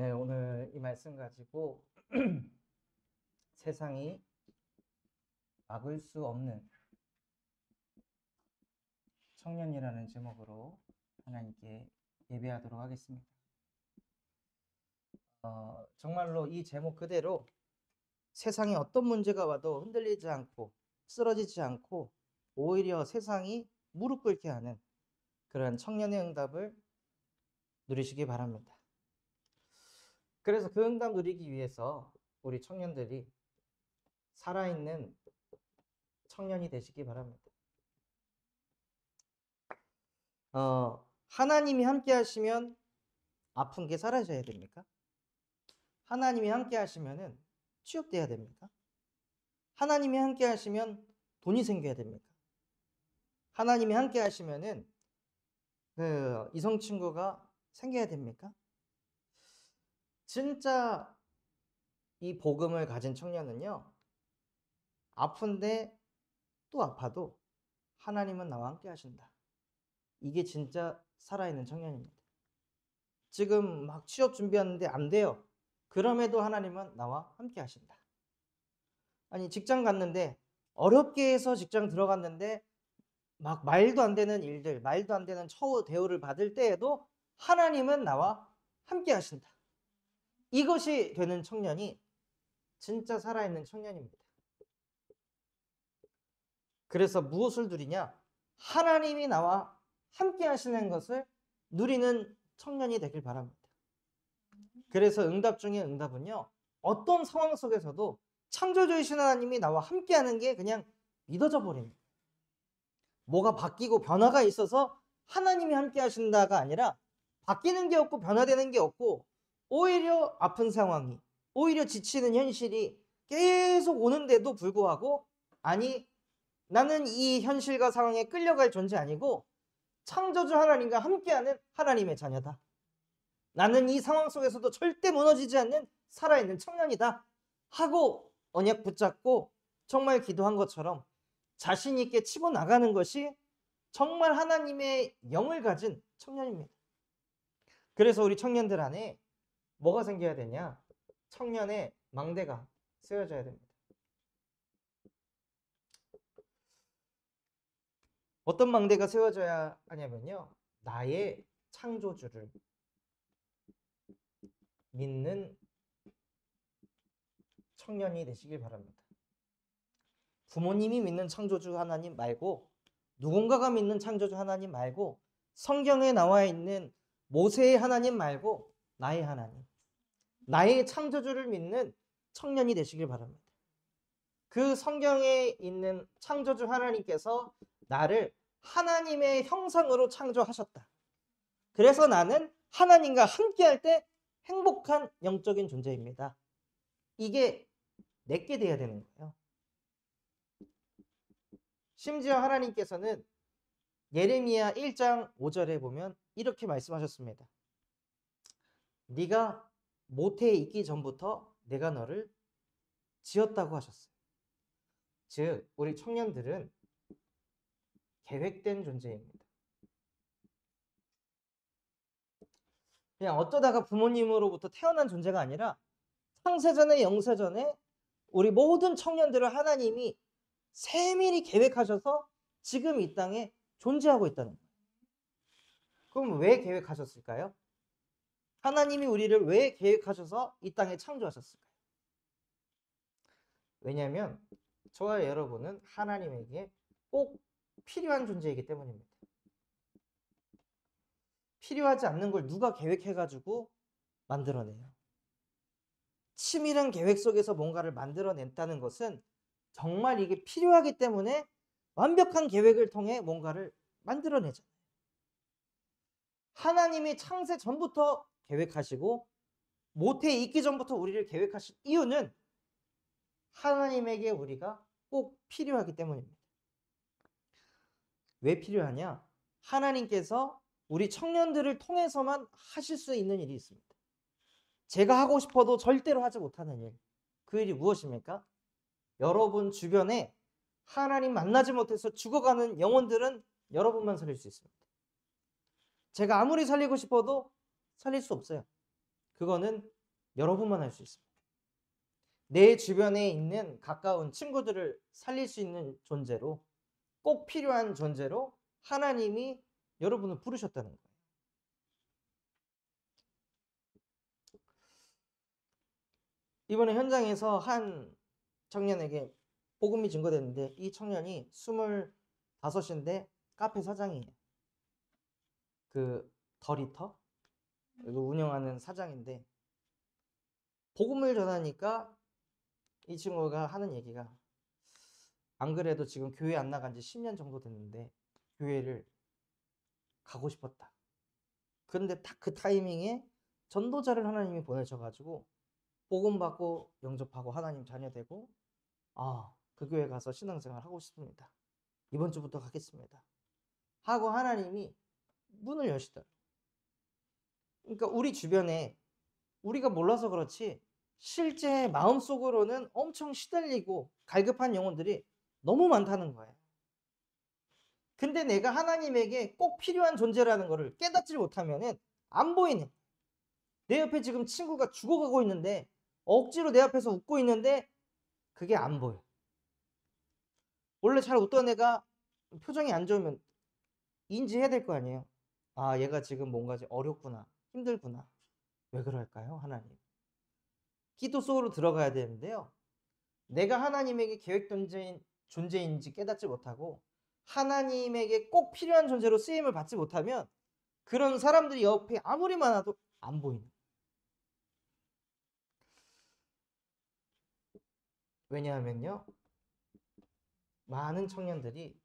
네, 오늘 이 말씀 가지고 세상이 막을 수 없는 청년이라는 제목으로 하나님께 예배하도록 하겠습니다. 정말로 이 제목 그대로 세상에 어떤 문제가 와도 흔들리지 않고 쓰러지지 않고 오히려 세상이 무릎 꿇게 하는 그런 청년의 응답을 누리시기 바랍니다. 그래서 그 응답 누리기 위해서 우리 청년들이 살아있는 청년이 되시기 바랍니다. 하나님이 함께 하시면 아픈 게 사라져야 됩니까? 하나님이 함께 하시면은 취업돼야 됩니까? 하나님이 함께 하시면 돈이 생겨야 됩니까? 하나님이 함께 하시면은 이성 친구가 생겨야 됩니까? 진짜 이 복음을 가진 청년은요, 아픈데 또 아파도 하나님은 나와 함께 하신다. 이게 진짜 살아있는 청년입니다. 지금 막 취업 준비하는데 안 돼요. 그럼에도 하나님은 나와 함께 하신다. 아니, 직장 갔는데 어렵게 해서 직장 들어갔는데 막 말도 안 되는 일들, 말도 안 되는 처우 대우를 받을 때에도 하나님은 나와 함께 하신다. 이것이 되는 청년이 진짜 살아있는 청년입니다. 그래서 무엇을 누리냐? 하나님이 나와 함께 하시는 것을 누리는 청년이 되길 바랍니다. 그래서 응답 중에 응답은요, 어떤 상황 속에서도 창조주이신 하나님이 나와 함께하는 게 그냥 믿어져 버립니다. 뭐가 바뀌고 변화가 있어서 하나님이 함께 하신다가 아니라 바뀌는 게 없고 변화되는 게 없고 오히려 아픈 상황이, 오히려 지치는 현실이 계속 오는데도 불구하고, 아니, 나는 이 현실과 상황에 끌려갈 존재 아니고 창조주 하나님과 함께하는 하나님의 자녀다. 나는 이 상황 속에서도 절대 무너지지 않는 살아있는 청년이다 하고 언약 붙잡고 정말 기도한 것처럼 자신 있게 치고 나가는 것이 정말 하나님의 영을 가진 청년입니다. 그래서 우리 청년들 안에 뭐가 생겨야 되냐? 청년의 망대가 세워져야 됩니다. 어떤 망대가 세워져야 하냐면요, 나의 창조주를 믿는 청년이 되시길 바랍니다. 부모님이 믿는 창조주 하나님 말고, 누군가가 믿는 창조주 하나님 말고, 성경에 나와 있는 모세의 하나님 말고 나의 하나님, 나의 창조주를 믿는 청년이 되시길 바랍니다. 그 성경에 있는 창조주 하나님께서 나를 하나님의 형상으로 창조하셨다. 그래서 나는 하나님과 함께할 때 행복한 영적인 존재입니다. 이게 내게 돼야 되는 거예요. 심지어 하나님께서는 예레미야 1장 5절에 보면 이렇게 말씀하셨습니다. 네가 모태에 있기 전부터 내가 너를 지었다고 하셨어요. 즉, 우리 청년들은 계획된 존재입니다. 그냥 어쩌다가 부모님으로부터 태어난 존재가 아니라 창세전에 영세전에 우리 모든 청년들을 하나님이 세밀히 계획하셔서 지금 이 땅에 존재하고 있다는 거예요. 그럼 왜 계획하셨을까요? 하나님이 우리를 왜 계획하셔서 이 땅에 창조하셨을까요? 왜냐하면 저와 여러분은 하나님에게 꼭 필요한 존재이기 때문입니다. 필요하지 않는 걸 누가 계획해가지고 만들어내요. 치밀한 계획 속에서 뭔가를 만들어냈다는 것은 정말 이게 필요하기 때문에 완벽한 계획을 통해 뭔가를 만들어내잖아요. 하나님이 창세 전부터 계획하시고 모태에 있기 전부터 우리를 계획하신 이유는 하나님에게 우리가 꼭 필요하기 때문입니다. 왜 필요하냐? 하나님께서 우리 청년들을 통해서만 하실 수 있는 일이 있습니다. 제가 하고 싶어도 절대로 하지 못하는 일. 그 일이 무엇입니까? 여러분 주변에 하나님 만나지 못해서 죽어가는 영혼들은 여러분만 살릴 수 있습니다. 제가 아무리 살리고 싶어도 살릴 수 없어요. 그거는 여러분만 할 수 있습니다. 내 주변에 있는 가까운 친구들을 살릴 수 있는 존재로, 꼭 필요한 존재로 하나님이 여러분을 부르셨다는 거예요. 이번에 현장에서 한 청년에게 복음이 증거됐는데, 이 청년이 25인데 카페 사장이에요. 그 더리터 이거 운영하는 사장인데, 복음을 전하니까 이 친구가 하는 얘기가, 안 그래도 지금 교회 안 나간 지 10년 정도 됐는데 교회를 가고 싶었다. 그런데 딱 그 타이밍에 전도자를 하나님이 보내셔가지고 복음 받고 영접하고 하나님 자녀 되고, 그 교회 가서 신앙생활 하고 싶습니다. 이번 주부터 가겠습니다. 하고 하나님이 문을 여시더라고요. 그러니까 우리 주변에 우리가 몰라서 그렇지 실제 마음속으로는 엄청 시달리고 갈급한 영혼들이 너무 많다는 거예요. 근데 내가 하나님에게 꼭 필요한 존재라는 것을 깨닫지 못하면은 안 보이네. 내 옆에 지금 친구가 죽어가고 있는데 억지로 내 앞에서 웃고 있는데 그게 안 보여. 원래 잘 웃던 애가 표정이 안 좋으면 인지해야 될 거 아니에요. 얘가 지금 뭔가 어렵구나, 힘들구나. 왜 그럴까요, 하나님? 기도 속으로 들어가야 되는데요. 내가 하나님에게 계획된 존재인지 깨닫지 못하고 하나님에게 꼭 필요한 존재로 쓰임을 받지 못하면 그런 사람들이 옆에 아무리 많아도 안 보이는. 왜냐하면요, 많은 청년들이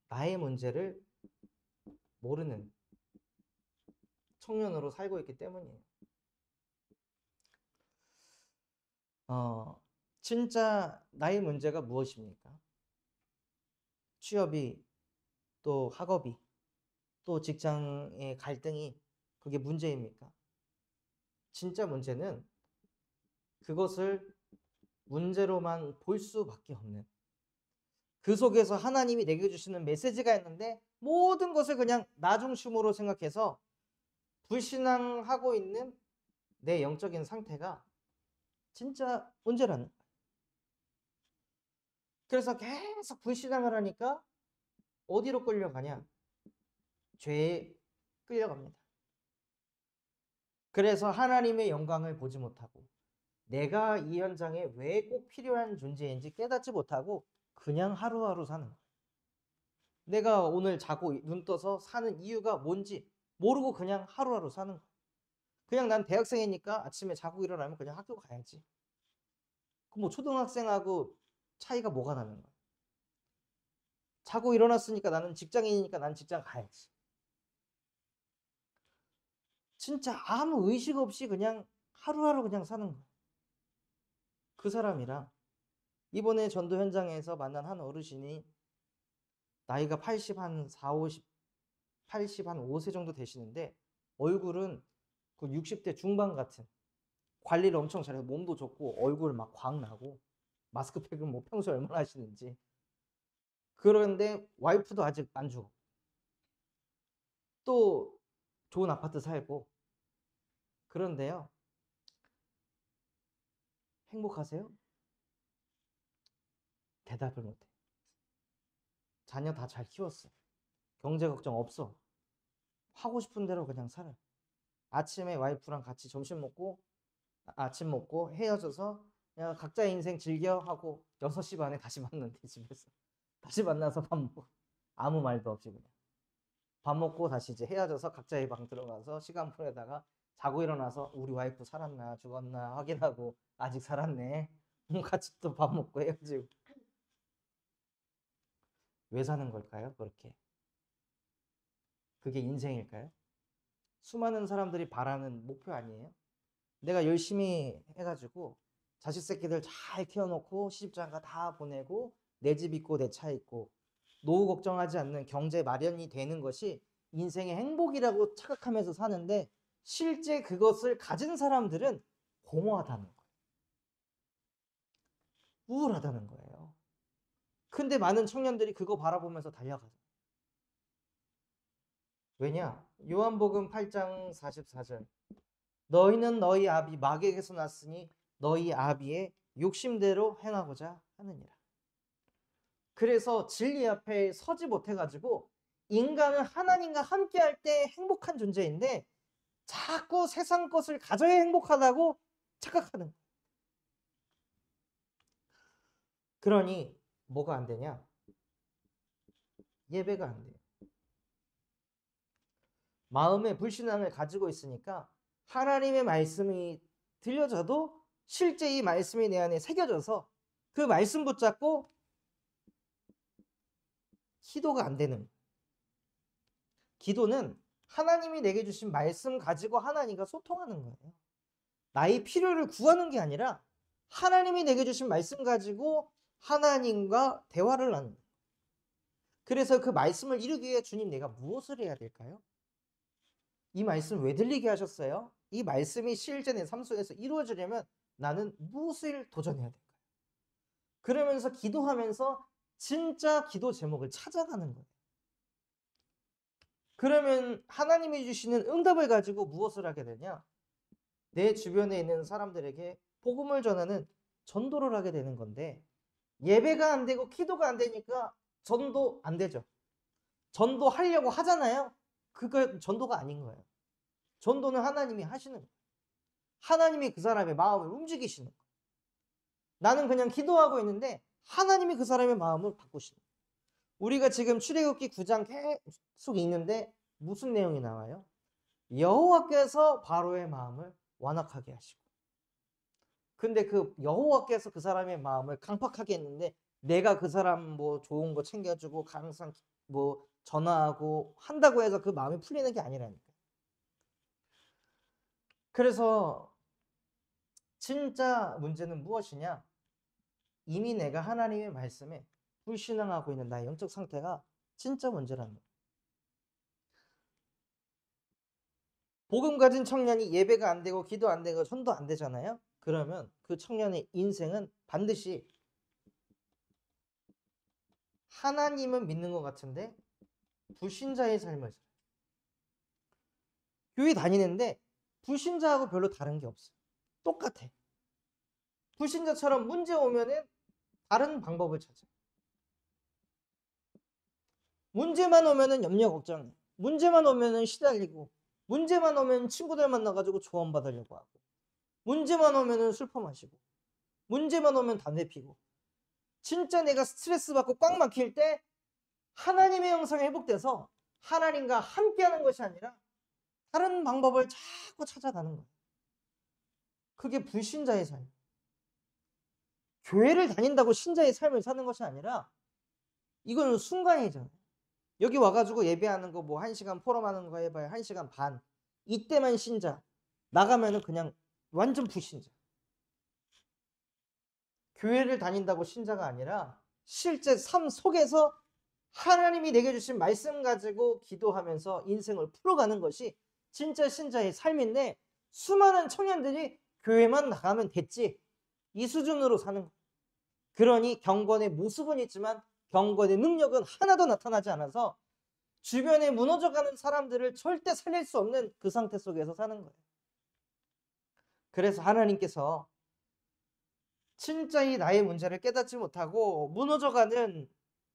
나의 문제를 모르는 청년으로 살고 있기 때문이에요. 진짜 나의 문제가 무엇입니까? 취업이, 또 학업이, 또 직장의 갈등이 그게 문제입니까? 진짜 문제는 그것을 문제로만 볼 수밖에 없는, 그 속에서 하나님이 내게 주시는 메시지가 있는데 모든 것을 그냥 나 중심으로 생각해서 불신앙하고 있는 내 영적인 상태가 진짜 문제라는 거예요. 그래서 계속 불신앙을 하니까 어디로 끌려가냐? 죄에 끌려갑니다. 그래서 하나님의 영광을 보지 못하고 내가 이 현장에 왜 꼭 필요한 존재인지 깨닫지 못하고 그냥 하루하루 사는 거예요. 내가 오늘 자고 눈 떠서 사는 이유가 뭔지 모르고 그냥 하루하루 사는 거예요. 그냥 난 대학생이니까 아침에 자고 일어나면 그냥 학교 가야지. 그럼 뭐 초등학생하고 차이가 뭐가 나는 거야? 자고 일어났으니까 나는 직장인이니까 난 직장 가야지. 진짜 아무 의식 없이 그냥 하루하루 그냥 사는 거야. 그 사람이랑 이번에 전도 현장에서 만난 한 어르신이 나이가 80 한 4, 50, 80 한 5세 정도 되시는데 얼굴은 그 60대 중반 같은, 관리를 엄청 잘해서 몸도 좋고 얼굴 막 광 나고 마스크팩은 뭐 평소에 얼마나 하시는지. 그런데 와이프도 아직 안 죽어. 또 좋은 아파트 살고. 그런데요, 행복하세요? 대답을 못해. 자녀 다 잘 키웠어. 경제 걱정 없어. 하고 싶은 대로 그냥 살아. 아침에 와이프랑 같이 아침 먹고 헤어져서 야, 각자의 인생 즐겨 하고 6시 반에 다시 만난대, 집에서. 다시 만나서 밥 먹고 아무 말도 없이 그냥 밥 먹고 다시 이제 헤어져서 각자의 방 들어가서 시간 보내다가 자고 일어나서 우리 와이프 살았나 죽었나 확인하고 아직 살았네. 같이 또 밥 먹고 헤어지고. 왜 사는 걸까요, 그렇게? 그게 인생일까요? 수많은 사람들이 바라는 목표 아니에요? 내가 열심히 해가지고 자식 새끼들 잘 키워놓고 시집장가 다 보내고 내 집 있고 내 차 있고 노후 걱정하지 않는 경제 마련이 되는 것이 인생의 행복이라고 착각하면서 사는데, 실제 그것을 가진 사람들은 공허하다는 거예요. 우울하다는 거예요. 근데 많은 청년들이 그거 바라보면서 달려가죠. 왜냐? 요한복음 8장 44절 너희는 너희 아비 마귀에게서 났으니 너희 아비의 욕심대로 행하고자 하느니라. 그래서 진리 앞에 서지 못해가지고 인간은 하나님과 함께할 때 행복한 존재인데 자꾸 세상 것을 가져야 행복하다고 착각하는 거예요. 그러니 뭐가 안 되냐? 예배가 안 돼요. 마음의 불신앙을 가지고 있으니까 하나님의 말씀이 들려져도 실제 이 말씀이 내 안에 새겨져서 그 말씀 붙잡고 기도가 안 되는 거예요. 기도는 하나님이 내게 주신 말씀 가지고 하나님과 소통하는 거예요. 나의 필요를 구하는 게 아니라 하나님이 내게 주신 말씀 가지고 하나님과 대화를 나누는 거예요. 그래서 그 말씀을 이루기 위해 주님 내가 무엇을 해야 될까요? 이 말씀 왜 들리게 하셨어요? 이 말씀이 실제 내 삶 속에서 이루어지려면 나는 무엇을 도전해야 될까요? 그러면서 기도하면서 진짜 기도 제목을 찾아가는 거예요. 그러면 하나님이 주시는 응답을 가지고 무엇을 하게 되냐? 내 주변에 있는 사람들에게 복음을 전하는 전도를 하게 되는 건데 예배가 안 되고 기도가 안 되니까 전도 안 되죠. 전도하려고 하잖아요. 그거 전도가 아닌 거예요. 전도는 하나님이 하시는 거예요. 하나님이 그 사람의 마음을 움직이시는 거예요. 나는 그냥 기도하고 있는데 하나님이 그 사람의 마음을 바꾸시는 거예요. 우리가 지금 출애굽기 9장 계속 읽는데 무슨 내용이 나와요? 여호와께서 바로의 마음을 완악하게 하시고 근데 그 여호와께서 그 사람의 마음을 강팍하게 했는데 내가 그 사람 뭐 좋은 거 챙겨주고 항상 뭐 전화하고 한다고 해서 그 마음이 풀리는 게 아니라니까. 그래서 진짜 문제는 무엇이냐? 이미 내가 하나님의 말씀에 불신앙하고 있는 나의 영적 상태가 진짜 문제라는 거예요. 복음 가진 청년이 예배가 안 되고 기도 안 되고 전도 안 되잖아요. 그러면 그 청년의 인생은 반드시 하나님은 믿는 것 같은데 불신자의 삶을 살아요. 교회 다니는데 불신자하고 별로 다른 게 없어요. 똑같아. 불신자처럼 문제 오면은 다른 방법을 찾아요. 문제만 오면은 염려 걱정해. 문제만 오면은 시달리고 문제만 오면 친구들 만나가지고 조언받으려고 하고 문제만 오면은 술퍼 마시고 문제만 오면 담배 피고 진짜 내가 스트레스 받고 꽉 막힐 때 하나님의 영성이 회복돼서 하나님과 함께하는 것이 아니라 다른 방법을 자꾸 찾아가는 거예요. 그게 불신자의 삶. 교회를 다닌다고 신자의 삶을 사는 것이 아니라 이거는 순간이잖아요. 여기 와가지고 예배하는 거 뭐 1시간 포럼하는 거 해봐야 1시간 반. 이때만 신자. 나가면은 그냥 완전 불신자. 교회를 다닌다고 신자가 아니라 실제 삶 속에서 하나님이 내게 주신 말씀 가지고 기도하면서 인생을 풀어가는 것이 진짜 신자의 삶인데 수많은 청년들이 교회만 나가면 됐지 이 수준으로 사는 거예요. 그러니 경건의 모습은 있지만 경건의 능력은 하나도 나타나지 않아서 주변에 무너져가는 사람들을 절대 살릴 수 없는 그 상태 속에서 사는 거예요. 그래서 하나님께서 진짜 이 나의 문제를 깨닫지 못하고 무너져가는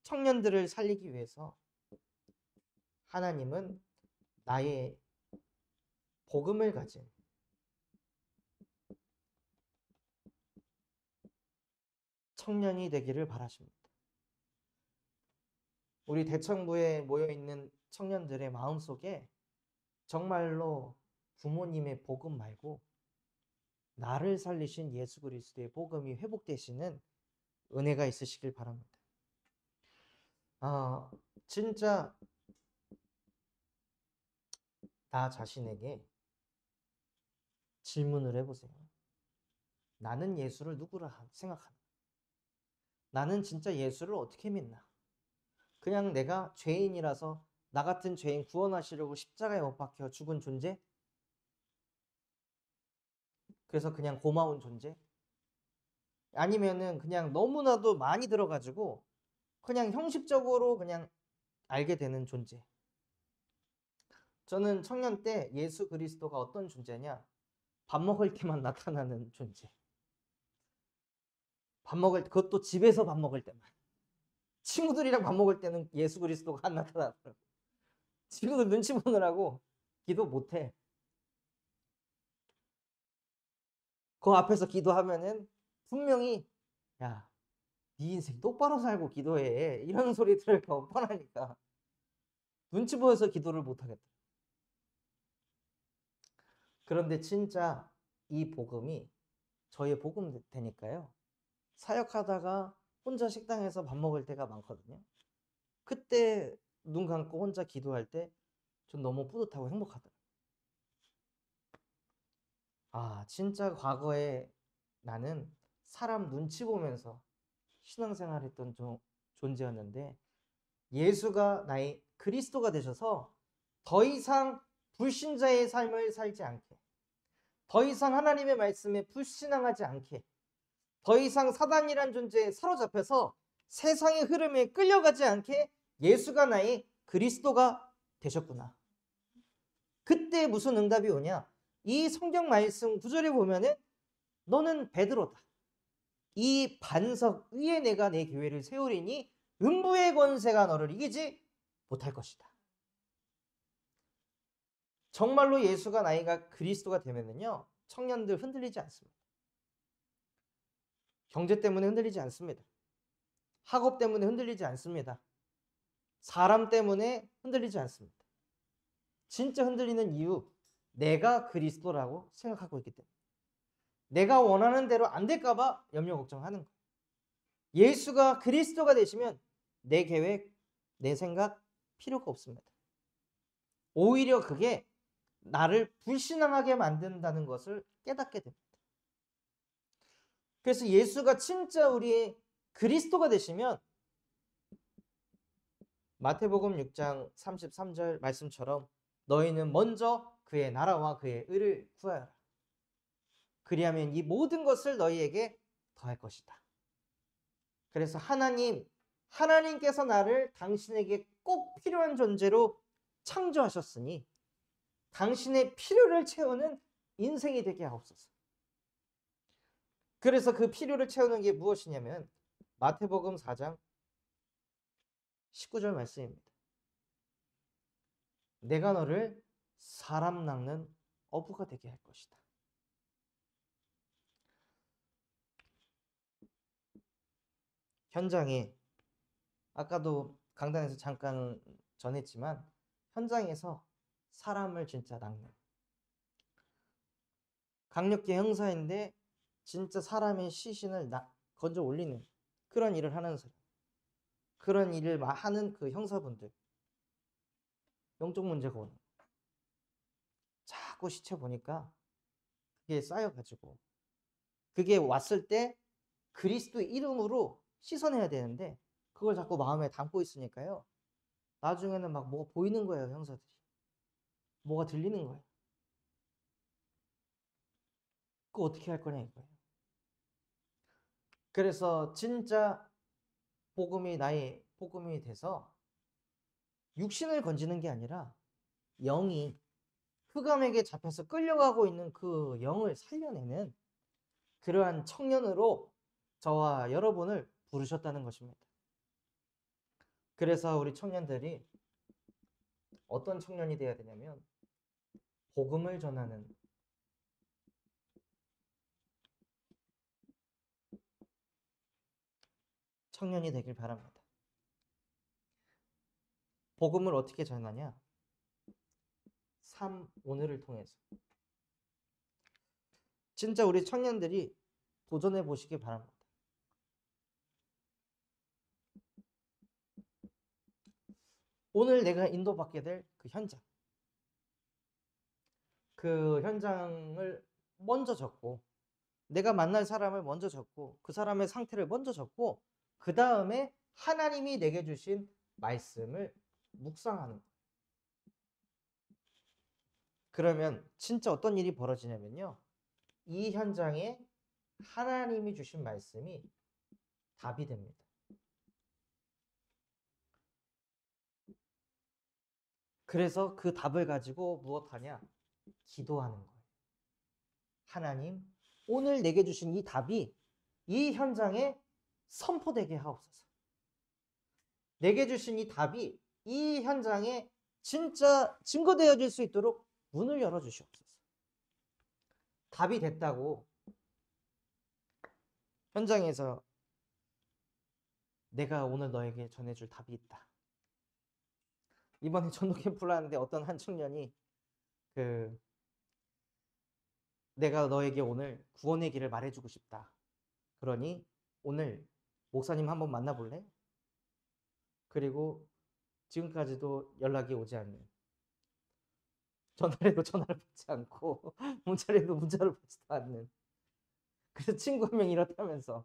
청년들을 살리기 위해서 하나님은 나의 복음을 가진 청년이 되기를 바라십니다. 우리 대청부에 모여있는 청년들의 마음속에 정말로 부모님의 복음 말고 나를 살리신 예수 그리스도의 복음이 회복되시는 은혜가 있으시길 바랍니다. 진짜 나 자신에게 질문을 해보세요. 나는 예수를 누구라 생각하나? 나는 진짜 예수를 어떻게 믿나? 그냥 내가 죄인이라서 나 같은 죄인 구원하시려고 십자가에 못 박혀 죽은 존재? 그래서 그냥 고마운 존재? 아니면은 그냥 너무나도 많이 들어가지고 그냥 형식적으로 그냥 알게 되는 존재? 저는 청년 때 예수 그리스도가 어떤 존재냐? 밥 먹을 때만 나타나는 존재. 밥 먹을 때, 그것도 집에서 밥 먹을 때만. 친구들이랑 밥 먹을 때는 예수 그리스도가 안 나타나더라고. 친구들 눈치 보느라고 기도 못해. 그 앞에서 기도하면은 분명히 야, 네 인생 똑바로 살고 기도해. 이런 소리 들을 거 뻔하니까 눈치 보여서 기도를 못 하겠다. 그런데 진짜 이 복음이 저의 복음 되니까요. 사역하다가 혼자 식당에서 밥 먹을 때가 많거든요. 그때 눈 감고 혼자 기도할 때 전 너무 뿌듯하고 행복하더라고요. 아, 진짜 과거에 나는 사람 눈치 보면서 신앙생활했던 존재였는데 예수가 나의 그리스도가 되셔서 더 이상 불신자의 삶을 살지 않게, 더 이상 하나님의 말씀에 불신앙하지 않게, 더 이상 사단이란 존재에 사로잡혀서 세상의 흐름에 끌려가지 않게 예수가 나의 그리스도가 되셨구나. 그때 무슨 응답이 오냐? 이 성경 말씀 구절에 보면은 너는 베드로다. 이 반석 위에 내가 내 교회를 세우리니 음부의 권세가 너를 이기지 못할 것이다. 정말로 예수가 나이가 그리스도가 되면은요, 청년들 흔들리지 않습니다. 경제 때문에 흔들리지 않습니다. 학업 때문에 흔들리지 않습니다. 사람 때문에 흔들리지 않습니다. 진짜 흔들리는 이유, 내가 그리스도라고 생각하고 있기 때문에. 내가 원하는 대로 안 될까봐 염려 걱정하는 거예요. 예수가 그리스도가 되시면 내 계획, 내 생각 필요가 없습니다. 오히려 그게 나를 불신앙하게 만든다는 것을 깨닫게 됩니다. 그래서 예수가 진짜 우리의 그리스도가 되시면 마태복음 6장 33절 말씀처럼 너희는 먼저 그의 나라와 그의 의를 구하여라. 그리하면 이 모든 것을 너희에게 더할 것이다. 그래서 하나님께서 나를 당신에게 꼭 필요한 존재로 창조하셨으니 당신의 필요를 채우는 인생이 되게 하옵소서. 그래서 그 필요를 채우는 게 무엇이냐면 마태복음 4장 19절 말씀입니다. 내가 너를 사람 낚는 어부가 되게 할 것이다. 현장에 아까도 강단에서 잠깐 전했지만 현장에서 사람을 진짜 낚는 강력계 형사인데 진짜 사람의 시신을 건져 올리는 그런 일을 하는 사람, 그런 일을 하는 그 형사분들 영적 문제가 오는 자꾸 시체 보니까 그게 쌓여가지고 그게 왔을 때 그리스도의 이름으로 씻어내야 되는데 그걸 자꾸 마음에 담고 있으니까요. 나중에는 막 뭐가 보이는 거예요, 형사들이. 뭐가 들리는 거예요. 그거 어떻게 할 거냐 이거예요. 그래서 진짜 복음이 나의 복음이 돼서 육신을 건지는 게 아니라 영이 흑암에게 잡혀서 끌려가고 있는 그 영을 살려내는 그러한 청년으로 저와 여러분을 부르셨다는 것입니다. 그래서 우리 청년들이 어떤 청년이 되어야 되냐면 복음을 전하는 청년이 되길 바랍니다. 복음을 어떻게 전하냐? 오늘을 통해서. 진짜 우리 청년들이 도전해 보시기 바랍니다. 오늘 내가 인도받게 될 그 현장. 그 현장을 먼저 적고 내가 만날 사람을 먼저 적고 그 사람의 상태를 먼저 적고 그 다음에 하나님이 내게 주신 말씀을 묵상하는 거예요. 그러면 진짜 어떤 일이 벌어지냐면요. 이 현장에 하나님이 주신 말씀이 답이 됩니다. 그래서 그 답을 가지고 무엇하냐? 기도하는 거예요. 하나님, 오늘 내게 주신 이 답이 이 현장에 선포되게 하옵소서. 내게 주신 이 답이 이 현장에 진짜 증거되어질 수 있도록 문을 열어주시옵소서. 답이 됐다고 현장에서 내가 오늘 너에게 전해줄 답이 있다. 이번에 전도 캠프를 하는데 어떤 한 청년이 내가 너에게 오늘 구원의 길을 말해주고 싶다. 그러니 오늘 목사님 한번 만나볼래? 그리고 지금까지도 연락이 오지 않는, 전화를 해도 전화를 받지 않고 문자를 해도 문자를 받지도 않는, 그래서 친구 한 명이 이렇다면서,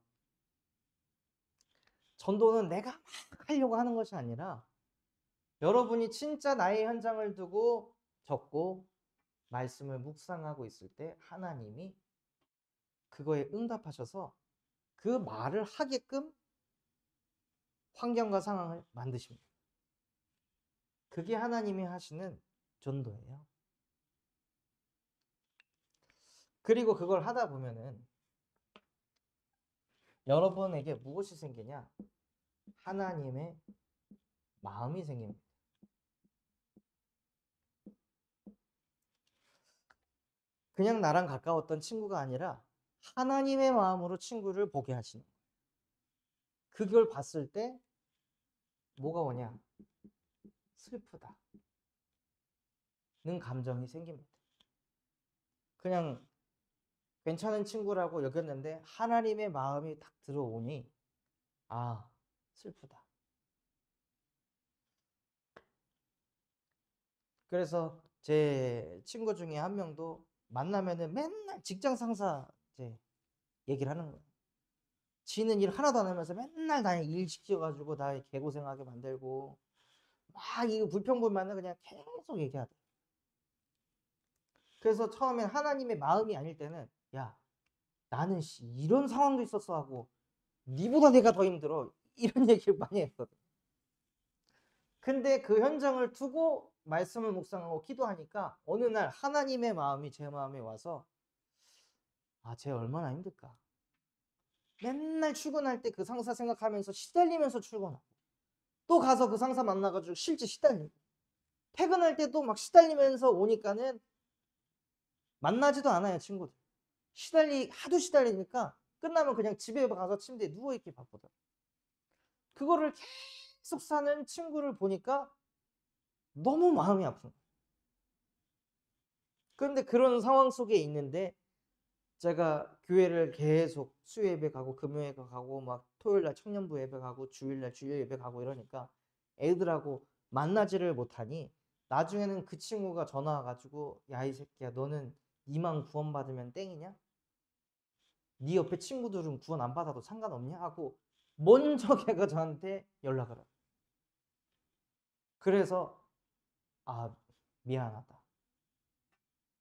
전도는 내가 막 하려고 하는 것이 아니라 여러분이 진짜 나의 현장을 두고 적고 말씀을 묵상하고 있을 때 하나님이 그거에 응답하셔서 그 말을 하게끔 환경과 상황을 만드십니다. 그게 하나님이 하시는 전도예요. 그리고 그걸 하다 보면은 여러분에게 무엇이 생기냐? 하나님의 마음이 생깁니다. 그냥 나랑 가까웠던 친구가 아니라 하나님의 마음으로 친구를 보게 하시는 거예요. 그걸 봤을 때 뭐가 오냐? 슬프다 는 감정이 생깁니다. 그냥 괜찮은 친구라고 여겼는데 하나님의 마음이 딱 들어오니 아, 슬프다. 그래서 제 친구 중에 한 명도 만나면은 맨날 직장 상사 이제 얘기를 하는 거예요. 지는 일 하나도 안 하면서 맨날 나 일 시켜가지고 나 개고생하게 만들고 막 이거 불평불만을 그냥 계속 얘기하대. 그래서 처음엔 하나님의 마음이 아닐 때는 야, 나는 이런 상황도 있었어 하고 니보다 내가 더 힘들어 이런 얘기를 많이 했거든. 근데 그 현장을 두고 말씀을 묵상하고 기도하니까 어느 날 하나님의 마음이 제 마음에 와서 아, 쟤 얼마나 힘들까. 맨날 출근할 때 그 상사 생각하면서 시달리면서 출근하고 또 가서 그 상사 만나가지고 실제 시달리고 퇴근할 때도 막 시달리면서 오니까는 만나지도 않아요, 친구들. 하도 시달리니까 끝나면 그냥 집에 가서 침대에 누워있기 바쁘다. 그거를 계속 사는 친구를 보니까 너무 마음이 아픈 거예요. 그런데 그런 상황 속에 있는데 제가 교회를 계속 수요 예배 가고 금요 예배 가고 막 토요일 날 청년부 예배 가고 주일 날 주일 예배 가고 이러니까 애들하고 만나지를 못하니 나중에는 그 친구가 전화 와가지고 야, 이 새끼야, 너는 니만 구원 받으면 땡이냐? 네 옆에 친구들은 구원 안 받아도 상관없냐? 하고 먼저 걔가 저한테 연락을 해요. 그래서 아, 미안하다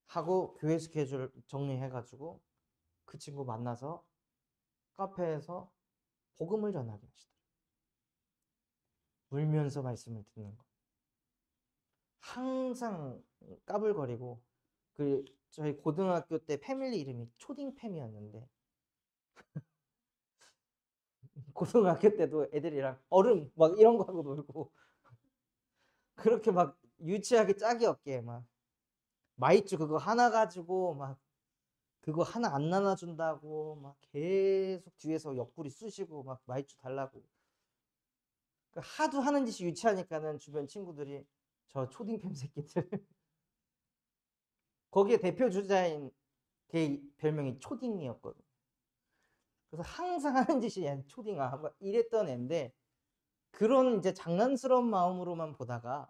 하고 교회 스케줄 정리해가지고 그 친구 만나서 카페에서 복음을 전하게 하시더라고요. 울면서 말씀을 듣는 거. 항상 까불거리고 저희 고등학교 때 패밀리 이름이 초딩팸이었는데 고등학교 때도 애들이랑 얼음 막 이런 거 하고 놀고 그렇게 막 유치하게 짝이 없게 막 마이쮸 그거 하나 가지고 막 그거 하나 안 나눠준다고 막 계속 뒤에서 옆구리 쑤시고 막 마이쮸 달라고 하도 하는 짓이 유치하니까는 주변 친구들이 저 초딩팸 새끼들 거기에 대표 주자인 걔 별명이 초딩이었거든. 그래서 항상 하는 짓이 야, 초딩아 막 이랬던 애인데 그런 이제 장난스러운 마음으로만 보다가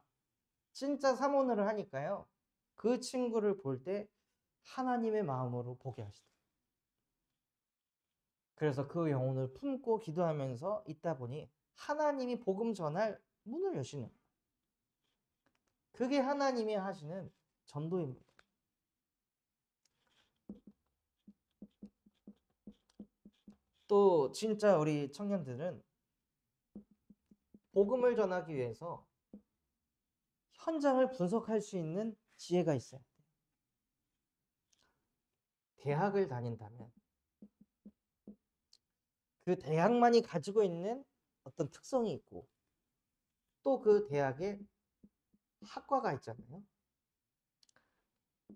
진짜 사모를 하니까요. 그 친구를 볼 때 하나님의 마음으로 보게 하시더라고요. 그래서 그 영혼을 품고 기도하면서 있다 보니 하나님이 복음 전할 문을 여시는 거예요. 그게 하나님이 하시는 전도입니다. 또 진짜 우리 청년들은 복음을 전하기 위해서 현장을 분석할 수 있는 지혜가 있어요. 대학을 다닌다면 그 대학만이 가지고 있는 어떤 특성이 있고 또 그 대학에 학과가 있잖아요.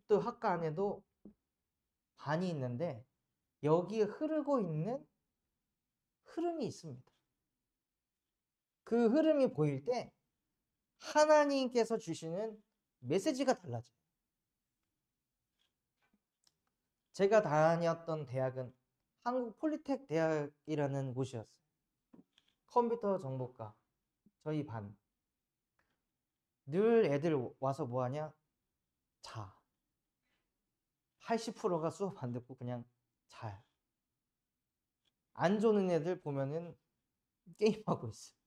또 학과 안에도 반이 있는데 여기에 흐르고 있는 흐름이 있습니다. 그 흐름이 보일 때 하나님께서 주시는 메시지가 달라져요. 제가 다녔던 대학은 한국 폴리텍 대학이라는 곳이었어요. 컴퓨터 정보과 저희 반. 늘 애들 와서 뭐 하냐? 자. 80%가 수업 안 듣고 그냥 자요. 안 조는 애들 보면은 게임하고 있어요.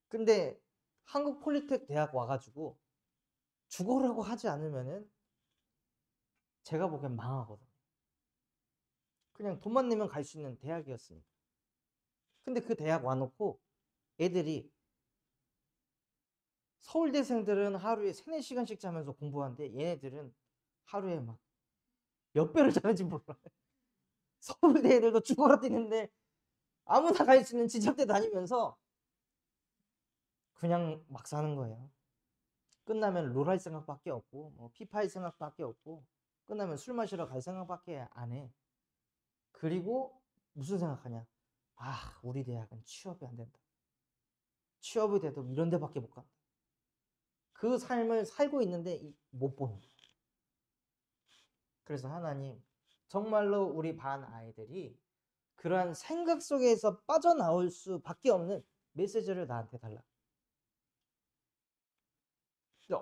근데 한국 폴리텍 대학 와가지고 죽어라고 하지 않으면은 제가 보기엔 망하거든요. 그냥 돈만 내면 갈 수 있는 대학이었으니까. 근데 그 대학 와놓고 애들이 서울대생들은 하루에 3, 4시간씩 자면서 공부하는데 얘네들은 하루에 막 몇 배를 자는지 몰라요. 서울대 애들도 죽어라 뛰는데 아무나 갈 수 있는 지잡대 다니면서 그냥 막 사는 거예요. 끝나면 롤 할 생각밖에 없고 뭐 피파 할 생각밖에 없고 끝나면 술 마시러 갈 생각밖에 안 해. 그리고 무슨 생각하냐? 아, 우리 대학은 취업이 안 된다. 취업이 돼도 이런 데밖에 못 간다. 그 삶을 살고 있는데 못 보는 거예요. 그래서 하나님, 정말로 우리 반 아이들이 그러한 생각 속에서 빠져나올 수밖에 없는 메시지를 나한테 달라.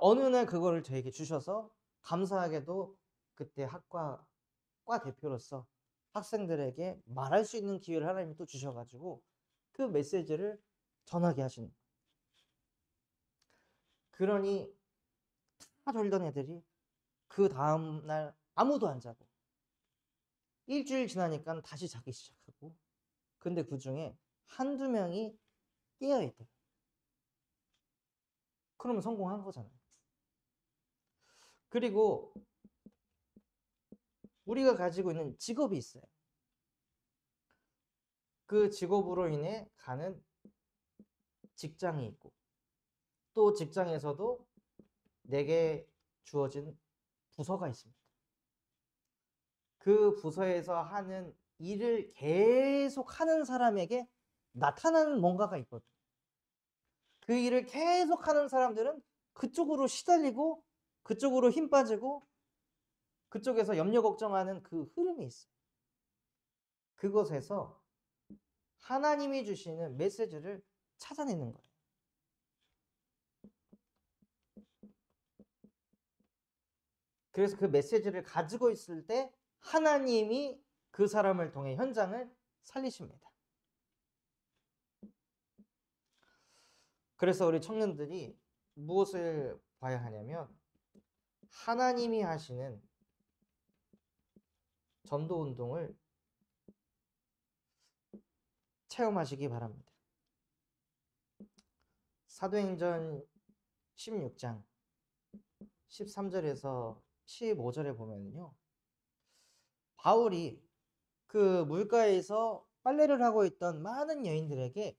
어느 날 그거를 저에게 주셔서 감사하게도 그때 과 대표로서 학생들에게 말할 수 있는 기회를 하나님이 또 주셔가지고 그 메시지를 전하게 하시는. 그러니 다 졸던 애들이 그 다음날 아무도 안 자고 일주일 지나니까 다시 자기 시작하고 근데 그 중에 한두 명이 깨어있대요. 그러면 성공한 거잖아요. 그리고 우리가 가지고 있는 직업이 있어요. 그 직업으로 인해 가는 직장이 있고 또 직장에서도 내게 주어진 부서가 있습니다. 그 부서에서 하는 일을 계속 하는 사람에게 나타나는 뭔가가 있거든요. 그 일을 계속 하는 사람들은 그쪽으로 시달리고 그쪽으로 힘 빠지고 그쪽에서 염려 걱정하는 그 흐름이 있어요. 그것에서 하나님이 주시는 메시지를 찾아내는 거예요. 그래서 그 메시지를 가지고 있을 때 하나님이 그 사람을 통해 현장을 살리십니다. 그래서 우리 청년들이 무엇을 봐야 하냐면 하나님이 하시는 전도 운동을 체험하시기 바랍니다. 사도행전 16장 13절에서 15절에 보면요. 바울이 그 물가에서 빨래를 하고 있던 많은 여인들에게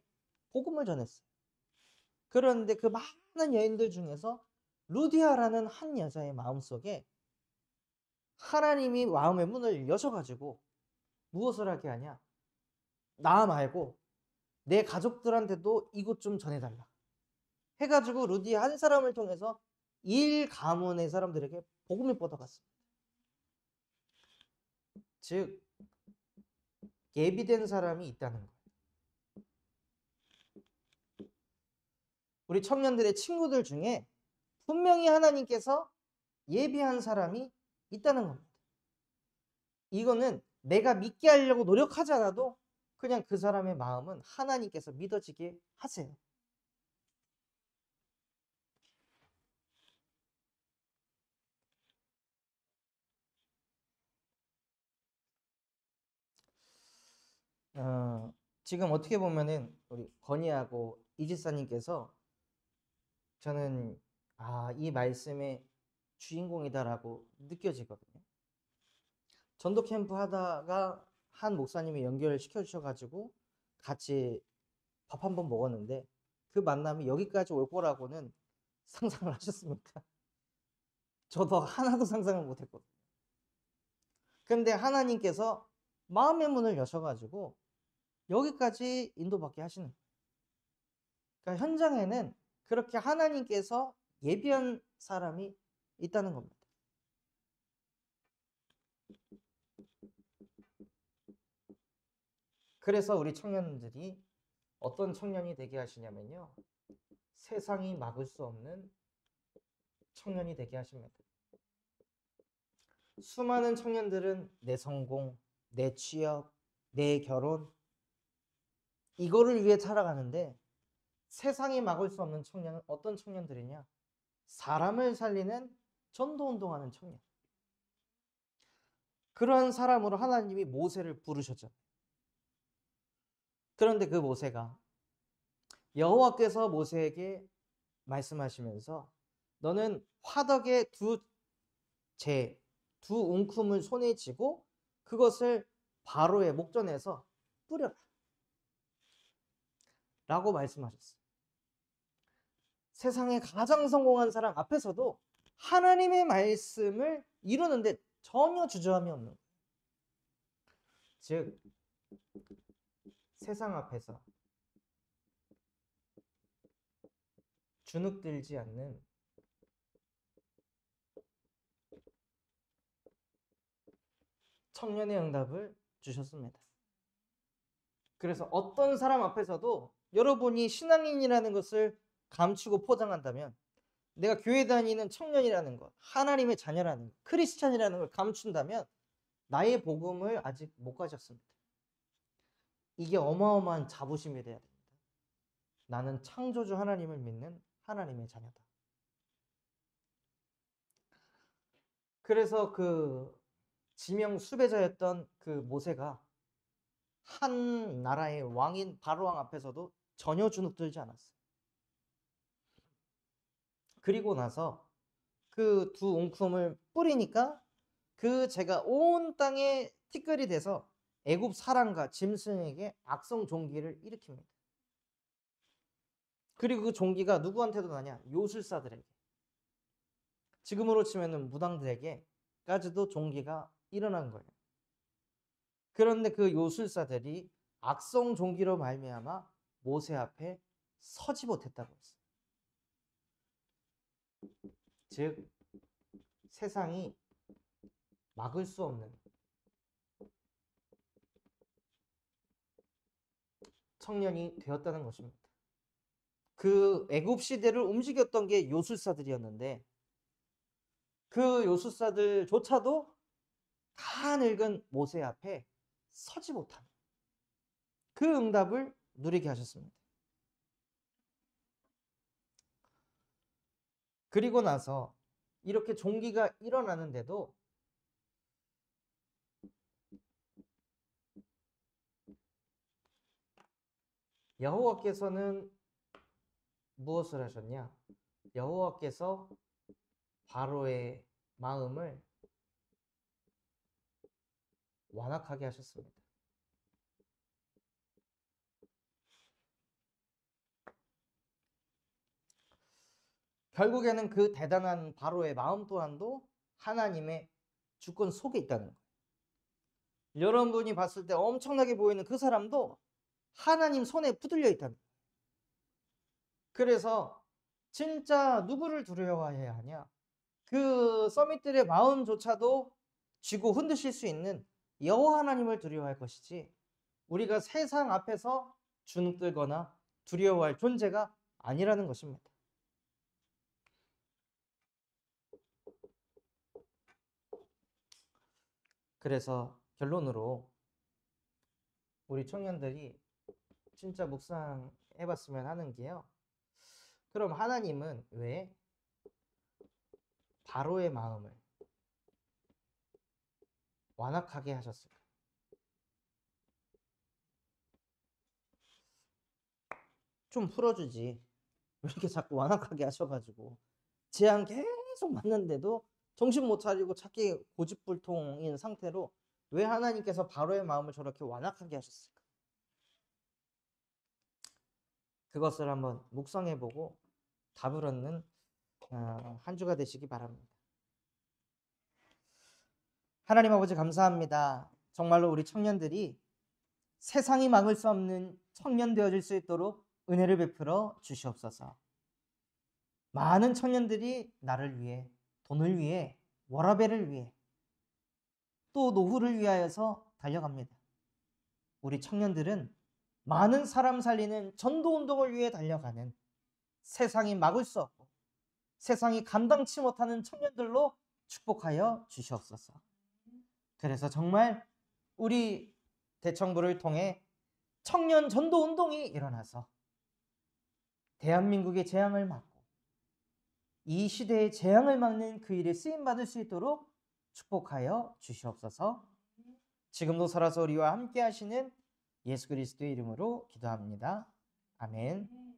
복음을 전했어요. 그런데 그 많은 여인들 중에서 루디아라는 한 여자의 마음속에 하나님이 마음의 문을 여셔가지고 무엇을 하게 하냐? 나 말고 내 가족들한테도 이것 좀 전해달라. 해가지고 루디아 한 사람을 통해서 일 가문의 사람들에게 복음이 뻗어갔습니다. 즉 예비된 사람이 있다는 거예요. 우리 청년들의 친구들 중에 분명히 하나님께서 예비한 사람이 있다는 겁니다. 이거는 내가 믿게 하려고 노력하지 않아도 그냥 그 사람의 마음은 하나님께서 믿어지게 하세요. 지금 어떻게 보면은 우리 건희하고 이지사님께서 저는 이 말씀에 주인공이다라고 느껴지거든요. 전도 캠프 하다가 한 목사님이 연결시켜 주셔가지고 같이 밥 한 번 먹었는데 그 만남이 여기까지 올 거라고는 상상을 하셨습니까? 저도 하나도 상상을 못했거든요. 근데 하나님께서 마음의 문을 여셔가지고 여기까지 인도받게 하시는 거예요. 그러니까 현장에는 그렇게 하나님께서 예비한 사람이 있다는 겁니다. 그래서 우리 청년들이 어떤 청년이 되게 하시냐면요. 세상이 막을 수 없는 청년이 되게 하십니다. 수많은 청년들은 내 성공, 내 취업, 내 결혼 이거를 위해 살아가는데 세상이 막을 수 없는 청년은 어떤 청년들이냐? 사람을 살리는 전도운동하는 청년. 그런 사람으로 하나님이 모세를 부르셨죠. 그런데 그 모세가 여호와께서 모세에게 말씀하시면서 너는 화덕에 두 웅큼을 손에 쥐고 그것을 바로의 목전에서 뿌려라 라고 말씀하셨어요. 세상에 가장 성공한 사람 앞에서도 하나님의 말씀을 이루는데 전혀 주저함이 없는 거예요. 즉 세상 앞에서 주눅들지 않는 청년의 응답을 주셨습니다. 그래서 어떤 사람 앞에서도 여러분이 신앙인이라는 것을 감추고 포장한다면, 내가 교회 다니는 청년이라는 것, 하나님의 자녀라는 것, 크리스찬이라는 걸 감춘다면 나의 복음을 아직 못 가졌습니다. 이게 어마어마한 자부심이 돼야 됩니다. 나는 창조주 하나님을 믿는 하나님의 자녀다. 그래서 그 지명 수배자였던 그 모세가 한 나라의 왕인 바로왕 앞에서도 전혀 주눅들지 않았어요. 그리고 나서 그 두 웅큼을 뿌리니까 그 재가 온 땅에 티끌이 돼서 애굽 사람과 짐승에게 악성 종기를 일으킵니다. 그리고 그 종기가 누구한테도 나냐? 요술사들에게. 지금으로 치면은 무당들에게까지도 종기가 일어난 거예요. 그런데 그 요술사들이 악성 종기로 말미암아 모세 앞에 서지 못했다고 했어요. 즉 세상이 막을 수 없는 청년이 되었다는 것입니다. 그 애굽 시대를 움직였던 게 요술사들이었는데 그 요술사들조차도 다 늙은 모세 앞에 서지 못한 그 응답을 누리게 하셨습니다. 그리고 나서 이렇게 종기가 일어나는데도 여호와께서는 무엇을 하셨냐? 여호와께서 바로의 마음을 완악하게 하셨습니다. 결국에는 그 대단한 바로의 마음 또한도 하나님의 주권 속에 있다는 거예요. 여러분이 봤을 때 엄청나게 보이는 그 사람도 하나님 손에 붙들려 있다는 거예요. 그래서 진짜 누구를 두려워해야 하냐? 그 서밋들의 마음조차도 쥐고 흔드실 수 있는 여호와 하나님을 두려워할 것이지 우리가 세상 앞에서 주눅들거나 두려워할 존재가 아니라는 것입니다. 그래서 결론으로 우리 청년들이 진짜 묵상해봤으면 하는 게요. 그럼 하나님은 왜 바로의 마음을 완악하게 하셨을까? 좀 풀어주지. 왜 이렇게 자꾸 완악하게 하셔가지고 제한 계속 맞는데도 정신 못 차리고 자기 고집불통인 상태로 왜 하나님께서 바로의 마음을 저렇게 완악하게 하셨을까? 그것을 한번 묵상해보고 답을 얻는 한 주가 되시기 바랍니다. 하나님 아버지 감사합니다. 정말로 우리 청년들이 세상이 막을 수 없는 청년 되어질 수 있도록 은혜를 베풀어 주시옵소서. 많은 청년들이 나를 위해, 돈을 위해, 워라밸을 위해, 또 노후를 위하여서 달려갑니다. 우리 청년들은 많은 사람 살리는 전도운동을 위해 달려가는 세상이 막을 수 없고 세상이 감당치 못하는 청년들로 축복하여 주시옵소서. 그래서 정말 우리 대청부를 통해 청년 전도운동이 일어나서 대한민국의 재앙을 막고 이 시대의 재앙을 막는 그 일에 쓰임받을 수 있도록 축복하여 주시옵소서. 지금도 살아서 우리와 함께 하시는 예수 그리스도의 이름으로 기도합니다. 아멘.